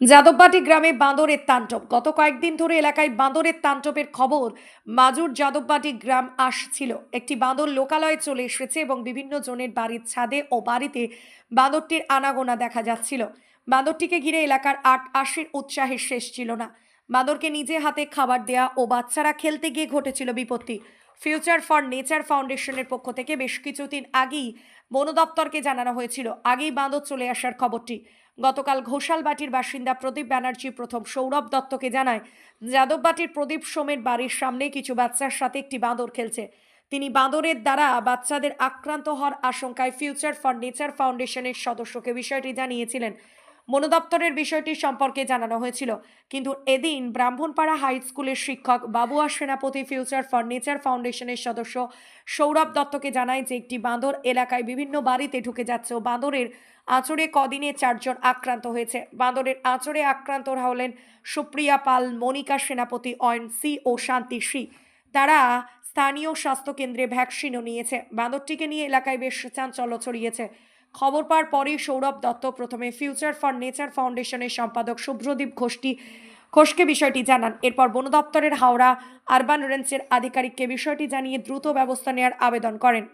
যাদববাটি গ্রামে বাঁদরের তাণ্ডব। গত কয়েকদিন ধরে এলাকায় বাঁদরের তাণ্ডবের খবর মাজুর যাদববাটি গ্রাম আসছিল। একটি বাঁদর লোকালয়ে চলে এসেছে এবং বিভিন্ন জনের বাড়ির ছাদে ও বাড়িতে বাঁদরটির আনাগোনা দেখা যাচ্ছিল। বাঁদরটিকে ঘিরে এলাকার আশির উৎসাহের শেষ ছিল না। বাঁদরকে নিজে হাতে খাবার দেয়া ও বাচ্চারা খেলতে গিয়ে ঘটেছিল বিপত্তি। ফিউচার ফর নেচার ফাউন্ডেশনের পক্ষ থেকে বেশ কিছুদিন আগেই বন দপ্তরকে জানানো হয়েছিল আগেই বাঁদর চলে আসার খবরটি। গতকাল ঘোষালবাটির বাসিন্দা প্রদীপ ব্যানার্জি প্রথম সৌরভ দত্তকে জানায় যাদববাটির প্রদীপ সোমের বাড়ির সামনে কিছু বাচ্চার সাথে একটি বাঁদর খেলছে। তিনি বাঁদরের দ্বারা বাচ্চাদের আক্রান্ত হওয়ার আশঙ্কায় ফিউচার ফর নেচার ফাউন্ডেশনের সদস্যকে বিষয়টি জানিয়েছিলেন। বন দপ্তরের বিষয়টি সম্পর্কে জানানো হয়েছিল, কিন্তু এদিন ব্রাহ্মণপাড়া হাই স্কুলের শিক্ষক বাবুয়া সেনাপতি ফিউচার ফর নেচার ফাউন্ডেশনের সদস্য সৌরভ দত্তকে জানায় যে একটি বাঁদর এলাকায় বিভিন্ন বাড়িতে ঢুকে যাচ্ছে ও বাঁদরের আঁচড়ে কদিনে 4 জন আক্রান্ত হয়েছে। বাঁদরের আঁচড়ে আক্রান্তরা হলেন সুপ্রিয়া পাল, মনিকা সেনাপতি, অয়ন সি ও শান্তি সি। তারা স্থানীয় স্বাস্থ্যকেন্দ্রে ভ্যাকসিনও নিয়েছে। বাঁদরটিকে নিয়ে এলাকায় বেশ চাঞ্চল্য ছড়িয়েছে। খবর পাওয়ার পরেই সৌরভ দত্ত প্রথমে ফিউচার ফর নেচার ফাউন্ডেশনের সম্পাদক শুভ্রদীপ ঘোষকে বিষয়টি জানান। এরপর বন দপ্তরের হাওড়া আরবান রেঞ্জের আধিকারিককে বিষয়টি জানিয়ে দ্রুত ব্যবস্থা নেওয়ার আবেদন করেন।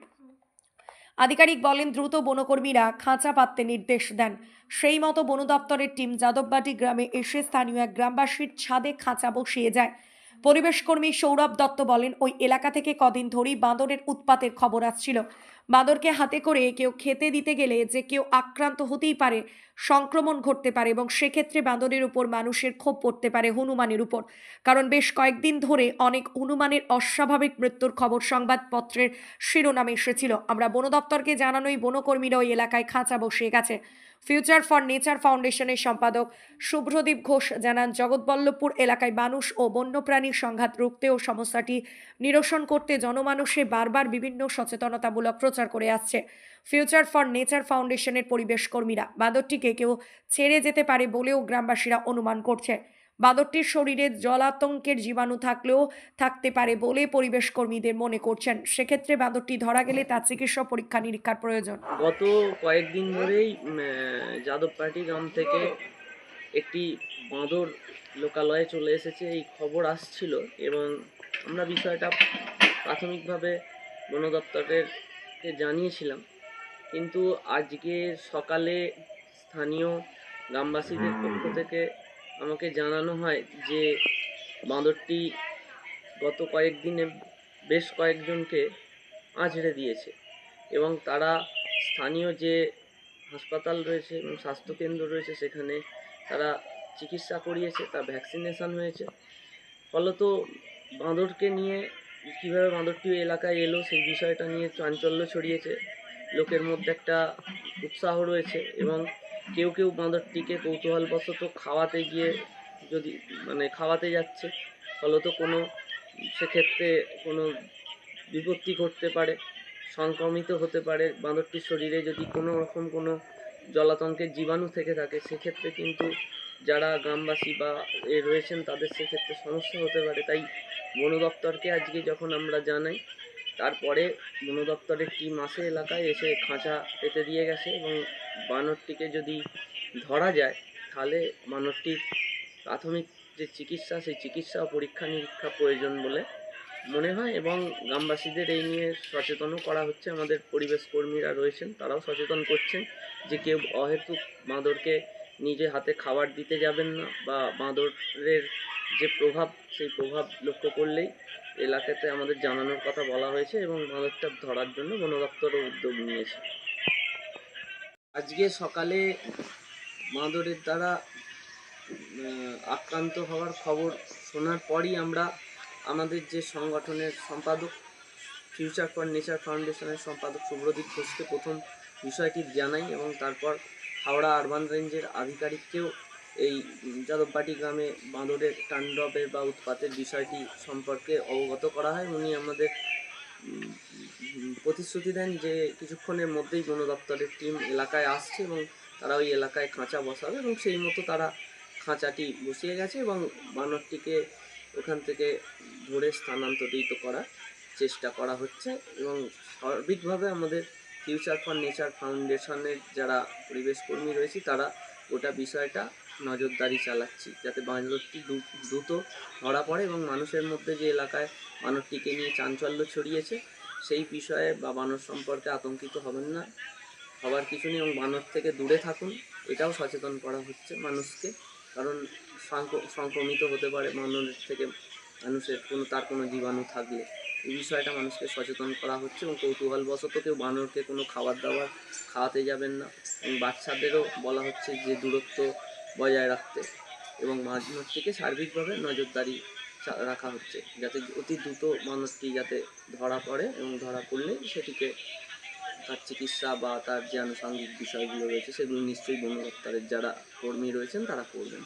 আধিকারিক বলেন দ্রুত বনকর্মীরা খাঁচা পাততে নির্দেশ দেন। সেই মতো বন দপ্তরের টিম যাদববাটি গ্রামে এসে স্থানীয় এক গ্রামবাসীর ছাদে খাঁচা বসিয়ে যায়। পরিবেশ কর্মী সৌরভ দত্ত বলেন ওই এলাকা থেকে কদিন ধরেই বাঁদরের উৎপাতের খবর আসছিল। বাঁদরকে হাতে করে কেউ খেতে দিতে গেলে যে কেউ আক্রান্ত হতেই পারে, সংক্রমণ ঘটতে পারে এবং সেক্ষেত্রে বাঁদরের উপর মানুষের ক্ষোভ পড়তে পারে হনুমানের উপর। কারণ বেশ কয়েকদিন ধরে অনেক হনুমানের অস্বাভাবিক মৃত্যুর খবর সংবাদপত্রের শিরোনামে এসেছিল। আমরা বন দপ্তরকে জানানোই বনকর্মীরা ওই এলাকায় খাঁচা বসিয়ে গেছে। ফিউচার ফর নেচার ফাউন্ডেশনের সম্পাদক শুভ্রদীপ ঘোষ জানান জগৎবল্লভপুর এলাকায় মানুষ ও বন্যপ্রাণীর সংঘাত রুখতে ও সমস্যাটি নিরসন করতে জনমানুষে বারবার বিভিন্ন সচেতনতামূলক প্রচার করে আসছে ফিউচার ফর নেচার ফাউন্ডেশনের পরিবেশ কর্মীরা। বাঁদরটিকে কেউ ছেড়ে যেতে পারে বলেও গ্রামবাসীরা অনুমান করছে। বাঁদরটির শরীরে জলাতঙ্কের জীবাণু থাকলেও থাকতে পারে বলে পরিবেশ কর্মীদের মনে করছেন। সেক্ষেত্রে বাঁদরটি ধরা গেলে তার চিকিৎসা পরীক্ষা নিরীক্ষার প্রয়োজন। গত কয়েকদিন ধরেই যাদবপাটি গ্রাম থেকে একটি বাঁদর লোকালয়ে চলে এসেছে এই খবর আসছিল এবং আমরা বিষয়টা প্রাথমিকভাবে বন দপ্তরেরকে জানিয়েছিলাম, কিন্তু আজকে সকালে স্থানীয় গ্রামবাসীদের পক্ষ থেকে আমাকে জানানো হয় যে বাঁদরটি গত কয়েকদিনে বেশ কয়েকজনকে আঁচড়ে দিয়েছে এবং তারা স্থানীয় যে হাসপাতাল রয়েছে এবং স্বাস্থ্যকেন্দ্র রয়েছে সেখানে তারা চিকিৎসা করিয়েছে, তার ভ্যাকসিনেশন হয়েছে। ফলত বাঁদরকে নিয়ে কীভাবে বাঁদরটি এলাকায় এলো সেই বিষয়টা নিয়ে চাঞ্চল্য ছড়িয়েছে, লোকের মধ্যে একটা উৎসাহ রয়েছে এবং কেউ কেউ বাঁদরটিকে কৌতূহলবশত খাওয়াতে গিয়ে যদি খাওয়াতে যাচ্ছে, ফলত সেক্ষেত্রে কোনো বিপত্তি ঘটতে পারে, সংক্রমিত হতে পারে। বাঁদরটির শরীরে যদি কোনো রকম কোনো জলাতঙ্কের জীবাণু থেকে থাকে সেক্ষেত্রে কিন্তু যারা গ্রামবাসী বা রয়েছেন তাদের সেক্ষেত্রে সমস্যা হতে পারে। তাই বন দপ্তরকে আজকে যখন আমরা জানাই, তারপরে বন দপ্তরের টিম আসে এলাকায়, এসে খাঁচা পেতে দিয়ে গেছে এবং বানরটিকে যদি ধরা যায় তাহলে বানরটির প্রাথমিক যে চিকিৎসা সেই চিকিৎসা ও পরীক্ষা নিরীক্ষা প্রয়োজন বলে মনে হয় এবং গ্রামবাসীদের এই নিয়ে সচেতনও করা হচ্ছে। আমাদের পরিবেশ কর্মীরা রয়েছেন, তারাও সচেতন করছেন যে কেউ অহেতুক বাঁদরকে নিজে হাতে খাবার দিতে যাবেন না, বা বাঁদরের যে প্রভাব সেই প্রভাব লক্ষ্য করলেই এলাকাতে আমাদের জানানোর কথা বলা হয়েছে এবং বাঁদরটা ধরার জন্য বন দপ্তরও উদ্যোগ নিয়েছে। আজকে সকালে বাঁদরের দ্বারা আক্রান্ত হওয়ার খবর শোনার পরই আমরা আমাদের যে সংগঠনের সম্পাদক ফিউচার ফর নেচার ফাউন্ডেশনের সম্পাদক শুভ্রদীপ ঘোষকে প্রথম বিষয়টি জানাই এবং তারপর হাওড়া আরবান রেঞ্জের আধিকারিককেও এই যাদববাটি গ্রামে বাঁদরের তাণ্ডবের বা উৎপাতের বিষয়টি সম্পর্কে অবগত করা হয়। উনি আমাদের প্রতিশ্রুতি দেন যে কিছুক্ষণের মধ্যেই বন দপ্তরের টিম এলাকায় আসছে এবং তারা ওই এলাকায় খাঁচা বসাবে এবং সেই মতো তারা খাঁচাটি বসিয়ে গেছে এবং বানরটিকে ওখান থেকে ধরে স্থানান্তরিত করার চেষ্টা করা হচ্ছে এবং সার্বিকভাবে আমাদের ফিউচার ফর নেচার ফাউন্ডেশনের যারা পরিবেশ কর্মী রয়েছে তারা গোটা বিষয়টা নজরদারি চালাচ্ছি যাতে বাঁদরটি দ্রুত ধরা পড়ে এবং মানুষের মধ্যে যে এলাকায় বানরটিকে নিয়ে চাঞ্চল্য ছড়িয়েছে সেই বিষয়ে বা বানর সম্পর্কে আতঙ্কিত হবেন না, হবার কিছু নেই এবং বানর থেকে দূরে থাকুন এটাও সচেতন করা হচ্ছে মানুষকে। কারণ সংক্রমিত হতে পারে বানরের থেকে মানুষের কোনো জীবাণু থাকলে, এই বিষয়টা মানুষকে সচেতন করা হচ্ছে এবং কৌতূহলবশত কেউ বানরকে কোনো খাবার দাবার খাওয়াতে যাবেন না এবং বাচ্চাদেরও বলা হচ্ছে যে দূরত্ব বজায় রাখতে এবং বানরটিকে সার্বিকভাবে নজরদারি রাখা হচ্ছে যাতে অতি দ্রুত বানরটি যাতে ধরা পড়ে এবং ধরা পড়লে সেটিকে তার চিকিৎসা বা তার যে আনুষঙ্গিক বিষয়গুলো রয়েছে সেগুলো নিশ্চয়ই বন দপ্তরের যারা কর্মী রয়েছেন তারা করবেন।